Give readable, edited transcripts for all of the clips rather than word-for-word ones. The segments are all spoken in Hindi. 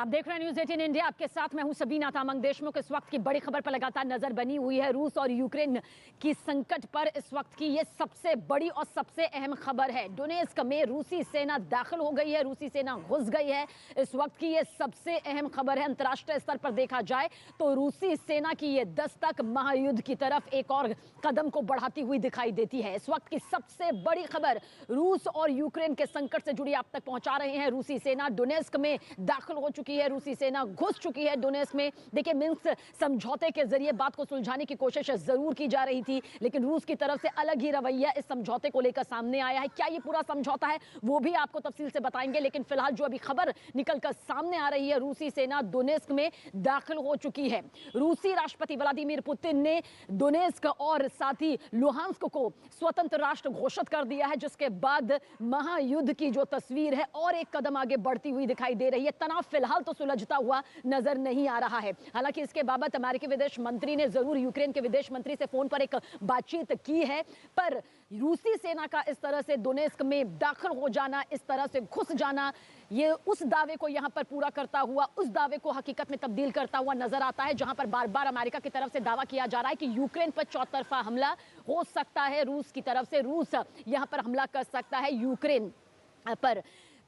आप देख रहे हैं न्यूज़ 18 इंडिया, आपके साथ मैं हूं सबीना तामंग देशमुख। इस वक्त की बड़ी खबर पर लगातार नजर बनी हुई है। रूस और यूक्रेन की संकट पर इस वक्त की ये सबसे बड़ी और सबसे अहम खबर है। डोनेस्क में रूसी सेना दाखिल हो गई है, रूसी सेना घुस गई है। इस वक्त की ये सबसे अहम खबर है। अंतर्राष्ट्रीय स्तर पर देखा जाए तो रूसी सेना की ये दस्तक महायुद्ध की तरफ एक और कदम को बढ़ाती हुई दिखाई देती है। इस वक्त की सबसे बड़ी खबर रूस और यूक्रेन के संकट से जुड़ी आप तक पहुंचा रहे हैं। रूसी सेना डोनेस्क में दाखिल हो चुकी है, रूसी सेना घुस चुकी है डोनेस्क में। देखिए, मिन्स्क समझौते के जरिए बात को सुलझाने की कोशिश जरूर की जा रही थी, लेकिन रूस की तरफ से अलग ही रवैया इस समझौते को लेकर सामने आया है। क्या ये पूरा समझौता है वो भी आपको तफसील से बताएंगे, लेकिन फिलहाल जो अभी खबर निकलकर सामने आ रही है, रूसी सेना डोनेस्क में दाखिल हो चुकी है। रूसी राष्ट्रपति व्लादिमीर पुतिन ने डोनेस्क और साथ ही लुहांस्क को स्वतंत्र राष्ट्र घोषित कर दिया है, जिसके बाद महायुद्ध की जो तस्वीर है और एक कदम आगे बढ़ती हुई दिखाई दे रही है। तनाव फिलहाल तो सुलझता हुआ नजर नहीं आ रहा है। हालांकि इसके बाबत अमेरिकी विदेश मंत्री ने जरूर यूक्रेन के विदेश मंत्री से फोन पर एक बातचीत की है, पर रूसी सेना का इस तरह से डोनेस्क में दाखिल हो जाना, इस तरह से घुस जाना, ये उस दावे को यहां पर पूरा करता हुआ, उस दावे को हकीकत में तब्दील करता हुआ नजर आता है, जहां पर बार बार अमेरिका की तरफ से दावा किया जा रहा है कि यूक्रेन पर चौतरफा हमला हो सकता है। रूस की तरफ से रूस यहां पर हमला कर सकता है यूक्रेन पर।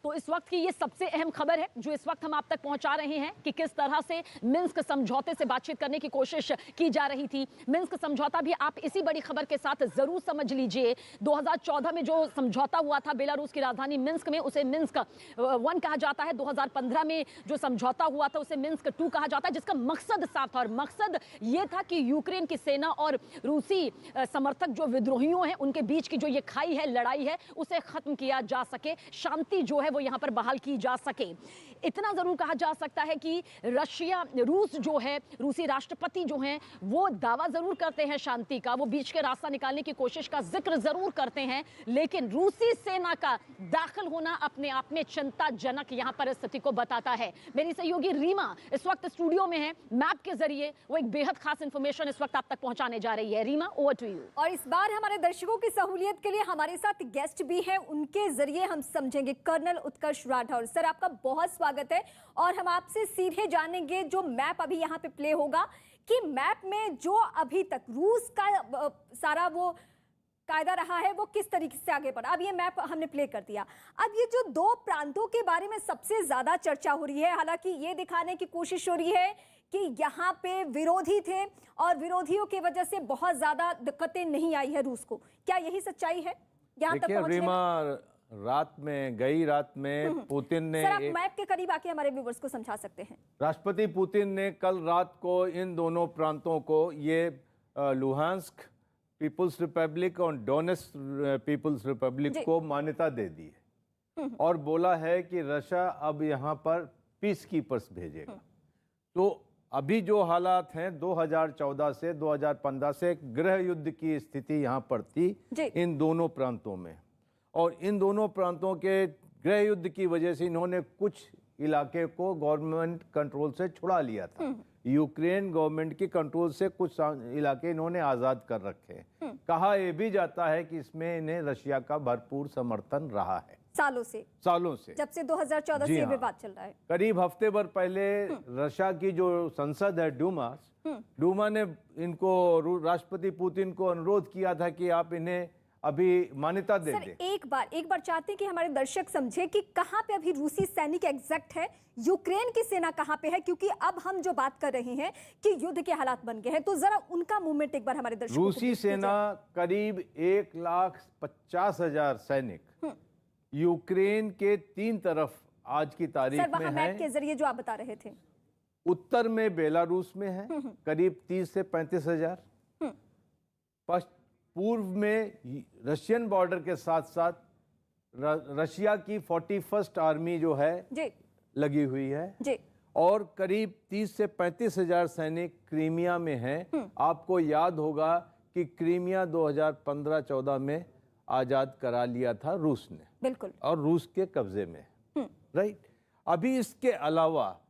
तो इस वक्त की ये सबसे अहम खबर है जो इस वक्त हम आप तक पहुंचा रहे हैं कि किस तरह से मिन्स्क समझौते से बातचीत करने की कोशिश की जा रही थी। मिन्स्क समझौता भी आप इसी बड़ी खबर के साथ जरूर समझ लीजिए। 2014 में जो समझौता हुआ था बेलारूस की राजधानी मिन्स्क में, उसे मिन्स्क 1 कहा जाता है। 2015 में जो समझौता हुआ था उसे मिन्स्क 2 कहा जाता है, जिसका मकसद साफ था, और मकसद ये था कि यूक्रेन की सेना और रूसी समर्थक जो विद्रोहियों हैं उनके बीच की जो ये खाई है, लड़ाई है, उसे खत्म किया जा सके, शांति जो है वो यहां पर बहाल की जा सके। इतना जरूर कहा जा सकता है कि रूस जो है, रूसी राष्ट्रपति जो हैं, वो दावा जरूर करते हैं शांति का, वो बीच के रास्ता निकालने की कोशिश का जिक्र जरूर करते हैं, लेकिन रूसी सेना का दाखिल होना अपने आप में चिंताजनक यहां पर स्थिति को बताता है। मेरी सहयोगी रीमा इस वक्त स्टूडियो में है, मैप के जरिए वो एक बेहद खास इंफॉर्मेशन इस वक्त आप तक पहुंचाने जा रही है। Reema, over to you. और इस बार हमारे दर्शकों की सहूलियत के लिए हमारे साथ गेस्ट भी हैं, उनके जरिए हम समझेंगे। कर्नल उत्कर्ष राठौर सर, आपका बहुत स्वागत है। और हम आपसे सीधे जानेंगे जो मैप अभी यहाँ पे प्ले होगा, कि मैप में जो अभी तक रूस का सारा वो कायदा रहा है वो किस तरीके से आगे बढ़ा। अब ये मैप हमने प्ले कर दिया। अब ये जो 2 प्रांतों के बारे में सबसे ज्यादा चर्चा हो रही है, हालांकि ये दिखाने की कोशिश हो रही है कि यहाँ पे विरोधी थे और विरोधियों की वजह से बहुत ज्यादा दिक्कतें नहीं आई है रूस को। क्या यही सच्चाई है यहाँ तक पहुंचने में? गई रात में पुतिन ने, सर आप मैप के करीब आके हमारे व्यूअर्स को समझा सकते हैं। राष्ट्रपति पुतिन ने कल रात को इन दोनों प्रांतों को, ये लुहांस्क पीपुल्स रिपब्लिक और डोनेस्क पीपुल्स रिपब्लिक को मान्यता दे दी है और बोला है कि रशिया अब यहाँ पर पीस कीपर्स भेजेगा। तो अभी जो हालात हैं 2014 से 2015 से एक गृह युद्ध की स्थिति यहाँ पर थी इन दोनों प्रांतों में, और इन दोनों प्रांतों के गृह युद्ध की वजह से इन्होंने कुछ इलाके को गवर्नमेंट कंट्रोल से छुड़ा लिया था। यूक्रेन गवर्नमेंट की कंट्रोल से कुछ इलाके इन्होंने आजाद कर रखे हैं। कहा यह भी जाता है कि इसमें इन्हें रशिया का भरपूर समर्थन रहा है सालों से, जब से 2014 से विवाद चल रहा है। करीब हफ्ते भर पहले रशिया की जो संसद है डूमा ने इनको, राष्ट्रपति पुतिन को अनुरोध किया था कि आप इन्हें अभी मान्यता दे दें। एक बार चाहते हैं कि हमारे दर्शक समझे कि कहां पे अभी रूसी सैनिक एग्जैक्ट है, यूक्रेन की सेना कहां पे है, क्योंकि अब हम जो बात कर रहे हैं कि युद्ध के हालात बन गए हैं, तो जरा उनका मूवमेंट एक बार हमारे दर्शकों को। रूसी सेना करीब 1,50,000 सैनिक यूक्रेन के 3 तरफ आज की तारीख में है। मैप के जरिए जो आप बता रहे थे, उत्तर में बेलारूस में है करीब 30 से 35,000, पूर्व में रशियन बॉर्डर के साथ साथ रशिया की 41st आर्मी जो है लगी हुई है, और करीब 30 से 35,000 सैनिक क्रीमिया में हैं। आपको याद होगा कि क्रीमिया 2015-14 में आजाद करा लिया था रूस ने, बिल्कुल, और रूस के कब्जे में, राइट। अभी इसके अलावा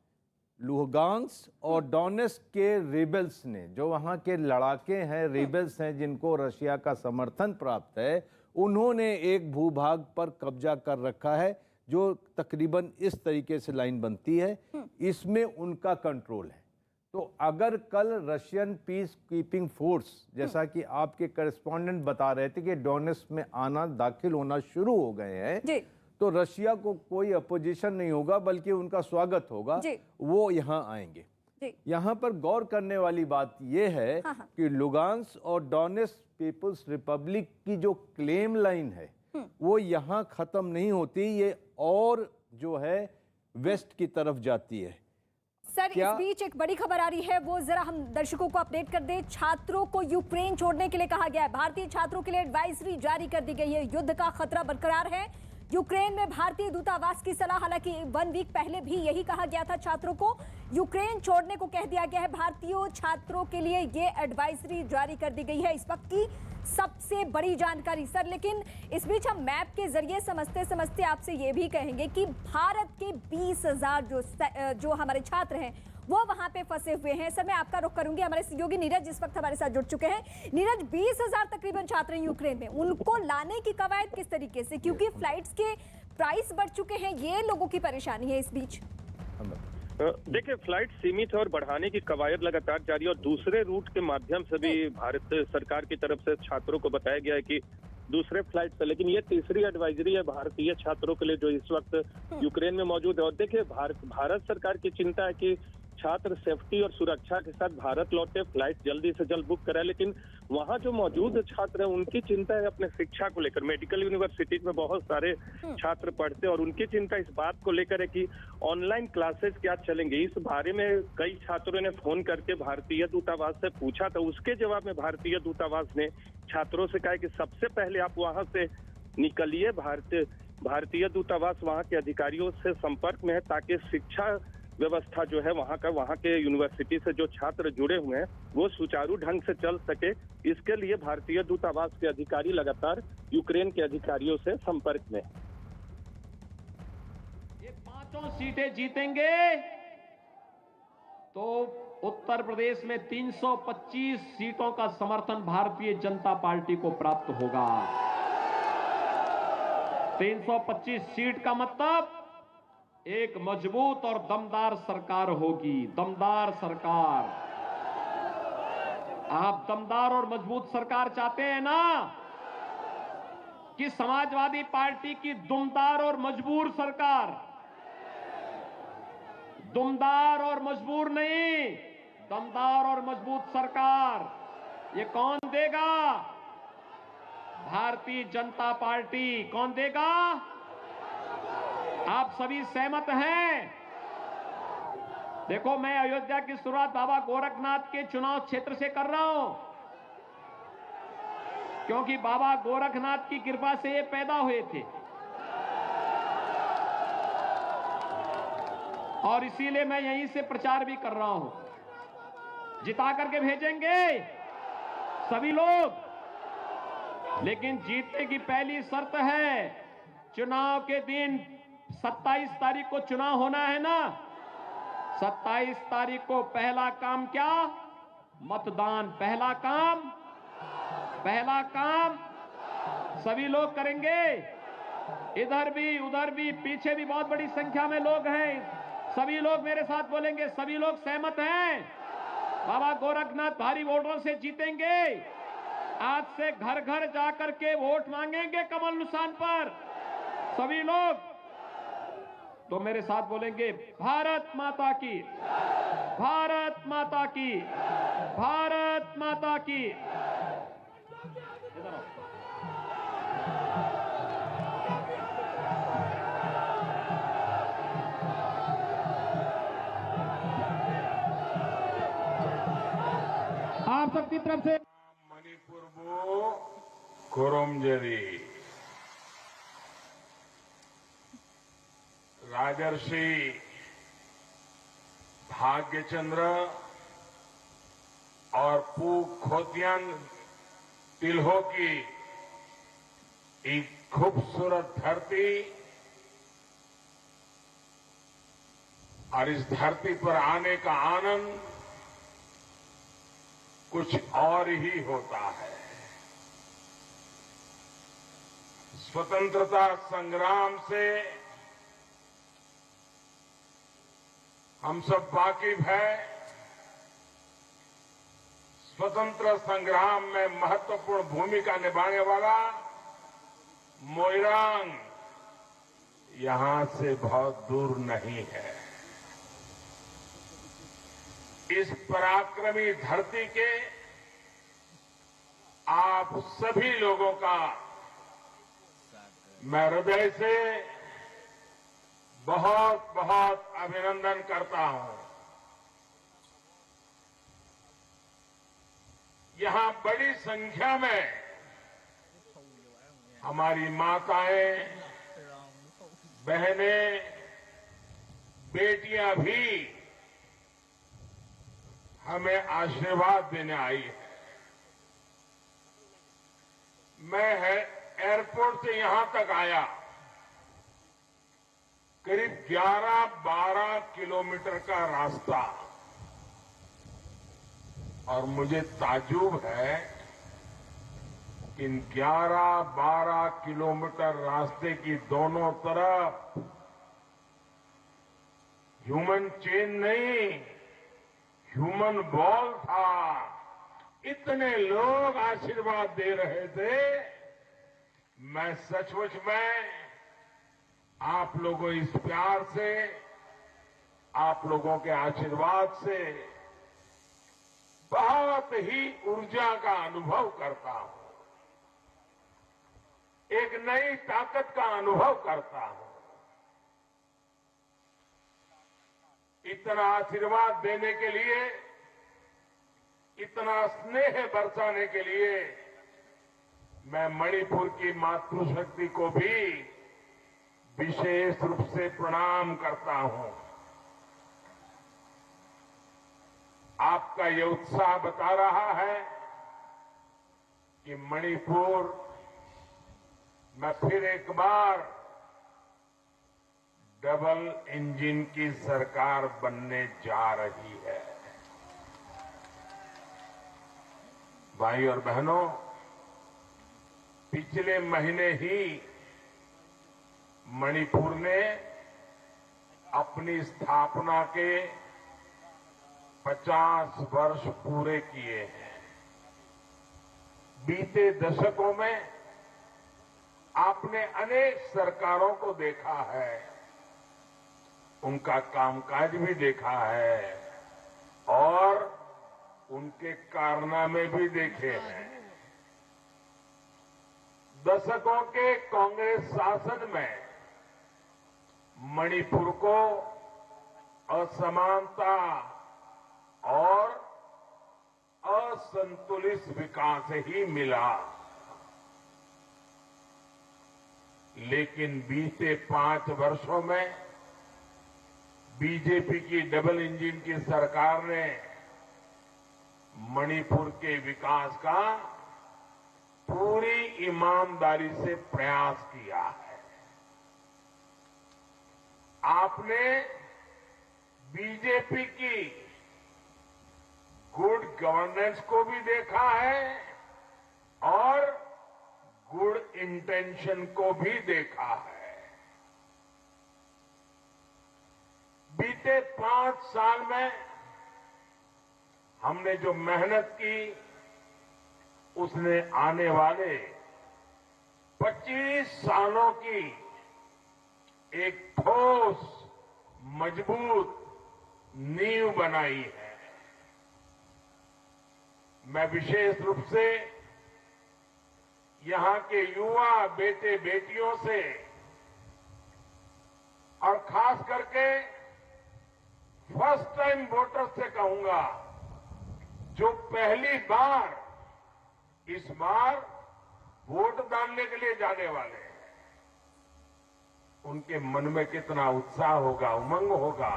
लुहांस्क और डोनेस्क के रिबेल्स ने, जो वहां के लड़ाके हैं, रिबेल्स हैं जिनको रशिया का समर्थन प्राप्त है, उन्होंने एक भूभाग पर कब्जा कर रखा है जो तकरीबन इस तरीके से लाइन बनती है, इसमें उनका कंट्रोल है। तो अगर कल रशियन पीस कीपिंग फोर्स, जैसा कि आपके करस्पॉन्डेंट बता रहे थे कि डोनेट्स्क में आना, दाखिल होना शुरू हो गए हैं, तो रशिया को कोई अपोजिशन नहीं होगा, बल्कि उनका स्वागत होगा, वो यहाँ आएंगे। यहाँ पर गौर करने वाली बात यह है कि लुगांस्क और डोनेट्स्क पीपल्स रिपब्लिक की जो क्लेम लाइन है वो यहाँ खत्म नहीं होती, ये और जो है वेस्ट की तरफ जाती है। सर, इस बीच एक बड़ी खबर आ रही है, वो जरा हम दर्शकों को अपडेट कर दें। छात्रों को यूक्रेन छोड़ने के लिए कहा गया है। भारतीय छात्रों के लिए एडवाइजरी जारी कर दी गई है। युद्ध का खतरा बरकरार है। यूक्रेन में भारतीय दूतावास की सलाह, हालांकि 1 वीक पहले भी यही कहा गया था, छात्रों को यूक्रेन छोड़ने को कह दिया गया है। भारतीय छात्रों के लिए ये एडवाइजरी जारी कर दी गई है, इस वक्त की सबसे बड़ी जानकारी। सर, लेकिन इस बीच हम मैप के जरिए समझते समझते आपसे ये भी कहेंगे कि भारत के 20,000 जो हमारे छात्र हैं वो वहां पे फंसे हुए हैं। सर, मैं आपका रुख करूंगी, हमारे सहयोगी नीरज इस वक्त हमारे साथ जुड़ चुके हैं। नीरज, 20,000 तकरीबन छात्र हैं यूक्रेन में, उनको लाने की कवायद किस तरीके से, क्योंकि फ्लाइट्स के प्राइस बढ़ चुके हैं, ये लोगों की परेशानी है इस बीच। देखिए, फ्लाइट सीमित है और बढ़ाने की कवायद लगातार जारी है और दूसरे रूट के माध्यम से भी भारत सरकार की तरफ से छात्रों को बताया गया है कि दूसरे फ्लाइट से, लेकिन ये तीसरी एडवाइजरी है भारतीय छात्रों के लिए जो इस वक्त यूक्रेन में मौजूद है। और देखिए, भारत सरकार की चिंता है कि छात्र सेफ्टी और सुरक्षा के साथ भारत लौटे, फ्लाइट जल्दी से जल्द बुक कराए, लेकिन वहाँ जो मौजूद छात्र हैं उनकी चिंता है अपने शिक्षा को लेकर। मेडिकल यूनिवर्सिटी में बहुत सारे छात्र पढ़ते हैं और उनकी चिंता इस बात को लेकर है कि ऑनलाइन क्लासेस क्या चलेंगे। इस बारे में कई छात्रों ने फोन करके भारतीय दूतावास से पूछा था। उसके जवाब में भारतीय दूतावास ने छात्रों से कहा कि सबसे पहले आप वहाँ से निकलिए। भारतीय दूतावास वहाँ के अधिकारियों से संपर्क में है ताकि शिक्षा व्यवस्था जो है वहाँ के यूनिवर्सिटी से जो छात्र जुड़े हुए हैं वो सुचारू ढंग से चल सके। इसके लिए भारतीय दूतावास के अधिकारी लगातार यूक्रेन के अधिकारियों से संपर्क में। ये 5 सीटें जीतेंगे तो उत्तर प्रदेश में 325 सीटों का समर्थन भारतीय जनता पार्टी को प्राप्त होगा। 325 सीट का मतलब एक मजबूत और दमदार सरकार होगी। दमदार सरकार, आप दमदार और मजबूत सरकार चाहते हैं ना, कि समाजवादी पार्टी की दुमदार और मजबूर सरकार। दुमदार और मजबूर नहीं, दमदार और मजबूत सरकार। ये कौन देगा? भारतीय जनता पार्टी। कौन देगा? आप सभी सहमत हैं? देखो, मैं अयोध्या की शुरुआत बाबा गोरखनाथ के चुनाव क्षेत्र से कर रहा हूं, क्योंकि बाबा गोरखनाथ की कृपा से ये पैदा हुए थे और इसीलिए मैं यहीं से प्रचार भी कर रहा हूं। जिता करके भेजेंगे सभी लोग, लेकिन जीतने की पहली शर्त है, चुनाव के दिन 27 तारीख को चुनाव होना है ना। 27 तारीख को पहला काम क्या? मतदान। पहला काम सभी लोग करेंगे। इधर भी उधर भी, पीछे भी बहुत बड़ी संख्या में लोग हैं। सभी लोग मेरे साथ बोलेंगे, सभी लोग सहमत हैं? बाबा गोरखनाथ भारी वोटों से जीतेंगे। आज से घर घर जाकर के वोट मांगेंगे कमल निशान पर सभी लोग। तो मेरे साथ बोलेंगे, भारत माता की, भारत माता की, भारत माता की। आप सबकी तरफ से मणिपुर बो खुरुमजरी राजर्षि भाग्यचंद्र और पू खोतियन तिल्हो की एक खूबसूरत धरती और इस धरती पर आने का आनंद कुछ और ही होता है। स्वतंत्रता संग्राम से हम सब वाकिफ है, स्वतंत्र संग्राम में महत्वपूर्ण भूमिका निभाने वाला मोइरांग यहां से बहुत दूर नहीं है। इस पराक्रमी धरती के आप सभी लोगों का मैं हृदय से बहुत बहुत अभिनंदन करता हूं। यहां बड़ी संख्या में हमारी माताएं, बहनें, बेटियां भी हमें आशीर्वाद देने आई है। मैं एयरपोर्ट से यहां तक आया, करीब 11-12 किलोमीटर का रास्ता, और मुझे ताज्जुब है कि इन 11-12 किलोमीटर रास्ते की दोनों तरफ ह्यूमन चेन नहीं, ह्यूमन बॉल था। इतने लोग आशीर्वाद दे रहे थे। मैं सचमुच में आप लोगों इस प्यार से, आप लोगों के आशीर्वाद से बहुत ही ऊर्जा का अनुभव करता हूं, एक नई ताकत का अनुभव करता हूं। इतना आशीर्वाद देने के लिए, इतना स्नेह बरसाने के लिए मैं मणिपुर की मातृशक्ति को भी विशेष रूप से प्रणाम करता हूं। आपका ये उत्साह बता रहा है कि मणिपुर में फिर एक बार डबल इंजन की सरकार बनने जा रही है। भाई और बहनों, पिछले महीने ही मणिपुर ने अपनी स्थापना के 50 वर्ष पूरे किए हैं। बीते दशकों में आपने अनेक सरकारों को देखा है, उनका कामकाज भी देखा है और उनके कारनामे भी देखे हैं। दशकों के कांग्रेस शासन में मणिपुर को असमानता और असंतुलित विकास ही मिला, लेकिन बीते 5 वर्षों में बीजेपी की डबल इंजन की सरकार ने मणिपुर के विकास का पूरी ईमानदारी से प्रयास किया है। आपने बीजेपी की गुड गवर्नेंस को भी देखा है और गुड इंटेंशन को भी देखा है। बीते 5 साल में हमने जो मेहनत की, उसने आने वाले 25 सालों की एक ठोस, मजबूत नींव बनाई है। मैं विशेष रूप से यहां के युवा बेटे बेटियों से और खास करके फर्स्ट टाइम वोटर्स से कहूंगा, जो पहली बार इस बार वोट डालने के लिए जाने वाले हैं, उनके मन में कितना उत्साह होगा, उमंग होगा।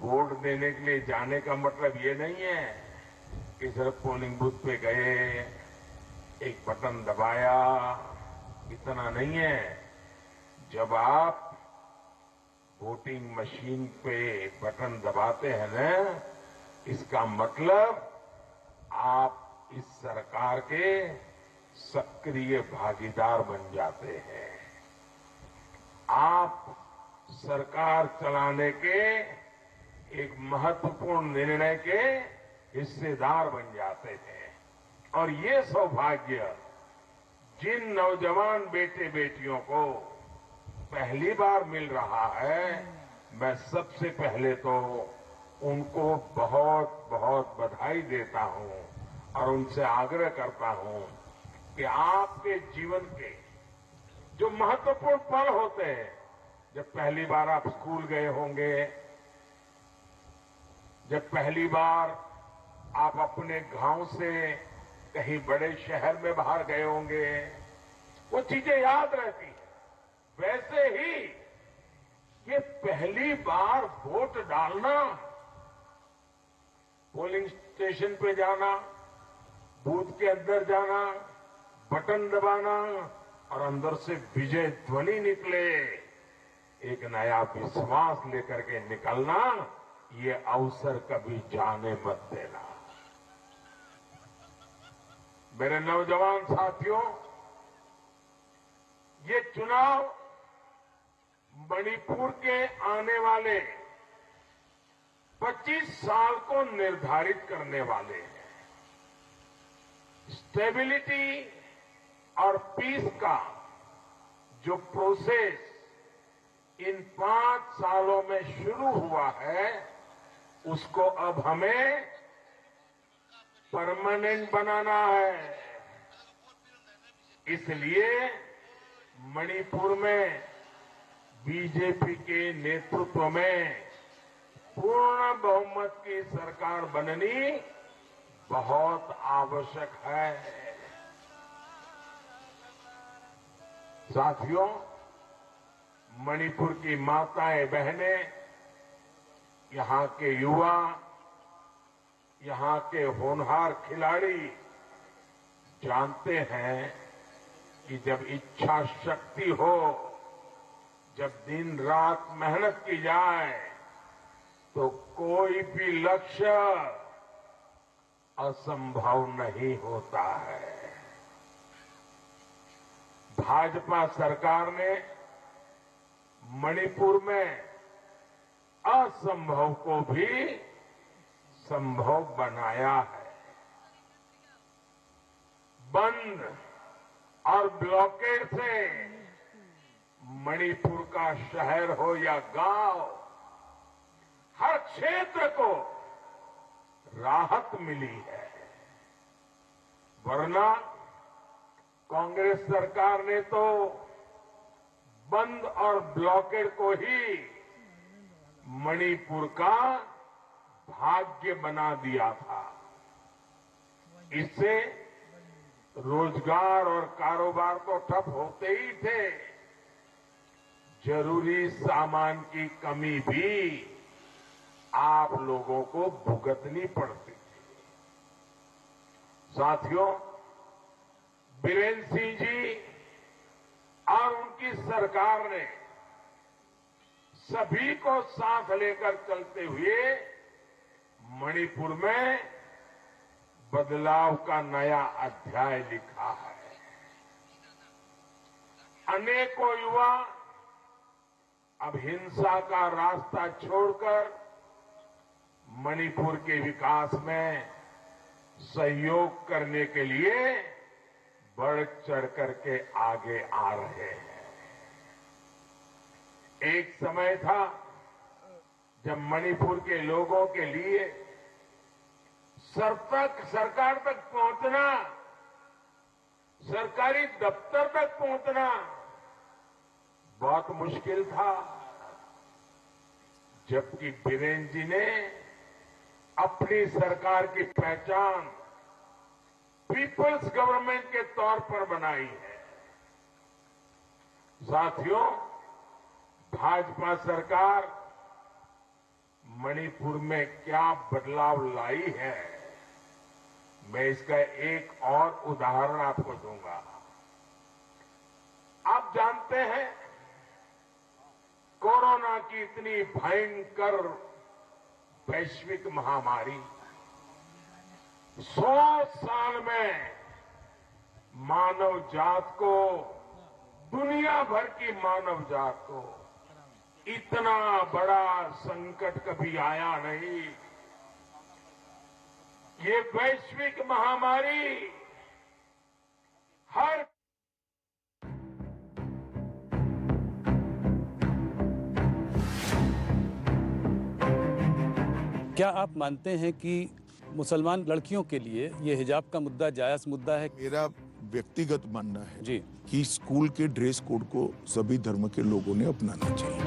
वोट देने के लिए जाने का मतलब ये नहीं है कि सिर्फ पोलिंग बूथ पे गए, एक बटन दबाया, इतना नहीं है। जब आप वोटिंग मशीन पे बटन दबाते हैं ना, इसका मतलब आप इस सरकार के सक्रिय भागीदार बन जाते हैं। आप सरकार चलाने के एक महत्वपूर्ण निर्णय के हिस्सेदार बन जाते थे। और ये सौभाग्य जिन नौजवान बेटे बेटियों को पहली बार मिल रहा है, मैं सबसे पहले तो उनको बहुत बहुत बधाई देता हूं और उनसे आग्रह करता हूं कि आपके जीवन के जो महत्वपूर्ण पल होते हैं, जब पहली बार आप स्कूल गए होंगे, जब पहली बार आप अपने गांव से कहीं बड़े शहर में बाहर गए होंगे, वो चीजें याद रहती हैं। वैसे ही ये पहली बार वोट डालना, पोलिंग स्टेशन पे जाना, बूथ के अंदर जाना, बटन दबाना और अंदर से विजय ध्वनि निकले, एक नया विश्वास लेकर के निकलना, ये अवसर कभी जाने मत देना। मेरे नौजवान साथियों, ये चुनाव मणिपुर के आने वाले 25 साल को निर्धारित करने वाले हैं। स्टेबिलिटी और पीस का जो प्रोसेस इन 5 सालों में शुरू हुआ है, उसको अब हमें परमानेंट बनाना है। इसलिए मणिपुर में बीजेपी के नेतृत्व में पूर्ण बहुमत की सरकार बननी बहुत आवश्यक है। साथियों, मणिपुर की माताएं बहनें, यहां के युवा, यहां के होनहार खिलाड़ी जानते हैं कि जब इच्छा शक्ति हो, जब दिन रात मेहनत की जाए, तो कोई भी लक्ष्य असंभव नहीं होता है। भाजपा सरकार ने मणिपुर में असंभव को भी संभव बनाया है। बंद और ब्लॉकेड से मणिपुर का शहर हो या गांव, हर क्षेत्र को राहत मिली है। वरना कांग्रेस सरकार ने तो बंद और ब्लॉकेड को ही मणिपुर का भाग्य बना दिया था। इससे रोजगार और कारोबार तो ठप होते ही थे, जरूरी सामान की कमी भी आप लोगों को भुगतनी पड़ती थी। साथियों, बीरेन्द्र सिंह जी और उनकी सरकार ने सभी को साथ लेकर चलते हुए मणिपुर में बदलाव का नया अध्याय लिखा है। अनेकों युवा अब हिंसा का रास्ता छोड़कर मणिपुर के विकास में सहयोग करने के लिए बढ़ चढ़ करके आगे आ रहे हैं। एक समय था जब मणिपुर के लोगों के लिए सरकार तक पहुंचना, सरकारी दफ्तर तक पहुंचना बहुत मुश्किल था। जबकि बीरेन्द्र जी ने अपनी सरकार की पहचान पीपल्स गवर्नमेंट के तौर पर बनाई है। साथियों, भाजपा सरकार मणिपुर में क्या बदलाव लाई है, मैं इसका एक और उदाहरण आपको दूंगा। आप जानते हैं, कोरोना की इतनी भयंकर वैश्विक महामारी 100 साल में मानव जात को, दुनिया भर की मानव जात को इतना बड़ा संकट कभी आया नहीं। ये वैश्विक महामारी हर क्या आप मानते हैं कि मुसलमान लड़कियों के लिए ये हिजाब का मुद्दा जायज मुद्दा है? मेरा व्यक्तिगत मानना है जी कि स्कूल के ड्रेस कोड को सभी धर्म के लोगों ने अपनाना चाहिए।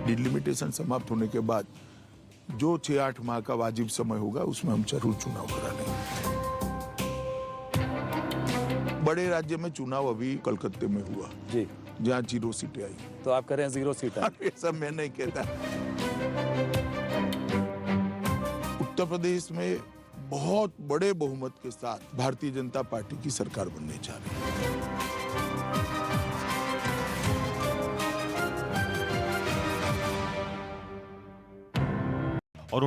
डिलिमिटेशन समाप्त होने के बाद जो 6-8 माह का वाजिब समय होगा उसमें हम जरूर चुनाव करा लेंगे। बड़े राज्य में चुनाव अभी कलकत्ते में हुआ जी, जहाँ 0 सीटें आई। तो आप कह रहे हैं 0 सीट है। ऐसा मैं नहीं कहता। उत्तर प्रदेश में बहुत बड़े बहुमत के साथ भारतीय जनता पार्टी की सरकार बनने जा रही है। और उन्हें